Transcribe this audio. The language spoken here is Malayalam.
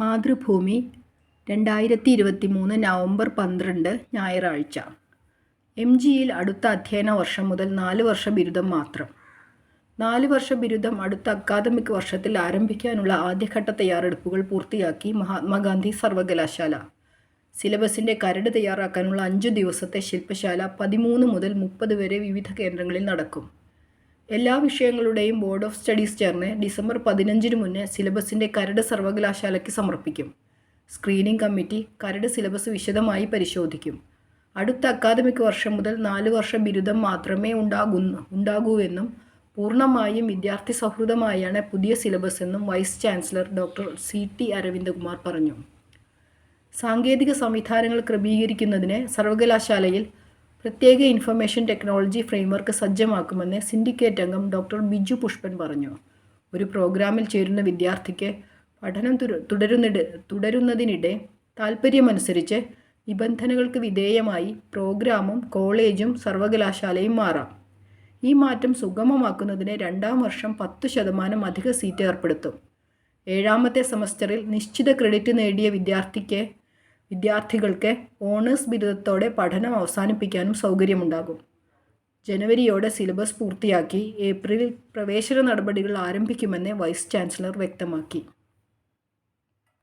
മാതൃഭൂമി 2023 നവംബർ 12 ഞായറാഴ്ച. MGയിൽ അടുത്ത അധ്യയന വർഷം മുതൽ 4 വർഷ ബിരുദം മാത്രം. 4 വർഷ ബിരുദം അടുത്ത അക്കാദമിക് വർഷത്തിൽ ആരംഭിക്കാനുള്ള ആദ്യഘട്ട തയ്യാറെടുപ്പുകൾ പൂർത്തിയാക്കി മഹാത്മാഗാന്ധി സർവകലാശാല. സിലബസിൻ്റെ കരട് തയ്യാറാക്കാനുള്ള 5 ദിവസത്തെ ശില്പശാല 13 മുതൽ 30 വരെ വിവിധ കേന്ദ്രങ്ങളിൽ നടക്കും. എല്ലാ വിഷയങ്ങളുടെയും ബോർഡ് ഓഫ് സ്റ്റഡീസ് ചേർന്ന് ഡിസംബർ 15 മുന്നേ സിലബസിൻ്റെ കരട് സർവകലാശാലയ്ക്ക് സമർപ്പിക്കും. സ്ക്രീനിംഗ് കമ്മിറ്റി കരട് സിലബസ് വിശദമായി പരിശോധിക്കും. അടുത്ത അക്കാദമിക് വർഷം മുതൽ 4 വർഷ ബിരുദം മാത്രമേ ഉണ്ടാകൂവെന്നും പൂർണ്ണമായും വിദ്യാർത്ഥി സൗഹൃദമായാണ് പുതിയ സിലബസ് എന്നും vice chancellor doctor CT Aravindakumar പറഞ്ഞു. സാങ്കേതിക സംവിധാനങ്ങൾ ക്രമീകരിക്കുന്നതിന് സർവകലാശാലയിൽ പ്രത്യേക ഇൻഫർമേഷൻ ടെക്നോളജി ഫ്രെയിംവർക്ക് സജ്ജമാക്കുമെന്ന് സിൻഡിക്കേറ്റ് അംഗം ഡോക്ടർ ബിജു പുഷ്പൻ പറഞ്ഞു. ഒരു പ്രോഗ്രാമിൽ ചേരുന്ന വിദ്യാർത്ഥിക്ക് പഠനം തുടരുന്നതിനിടെ താൽപ്പര്യമനുസരിച്ച് നിബന്ധനകൾക്ക് വിധേയമായി പ്രോഗ്രാമും കോളേജും സർവകലാശാലയും മാറാം. ഈ മാറ്റം സുഗമമാക്കുന്നതിന് 2ാം വർഷം 10% അധിക സീറ്റ് ഏർപ്പെടുത്തും. 7ാമത്തെ സെമസ്റ്ററിൽ നിശ്ചിത ക്രെഡിറ്റ് നേടിയ വിദ്യാർത്ഥികൾക്ക് ഓണേഴ്സ് ബിരുദത്തോടെ പഠനം അവസാനിപ്പിക്കാനും സൗകര്യമുണ്ടാകും. ജനുവരിയോടെ സിലബസ് പൂർത്തിയാക്കി ഏപ്രിലിൽ പ്രവേശന നടപടികൾ ആരംഭിക്കുമെന്ന് വൈസ് ചാൻസലർ വ്യക്തമാക്കി.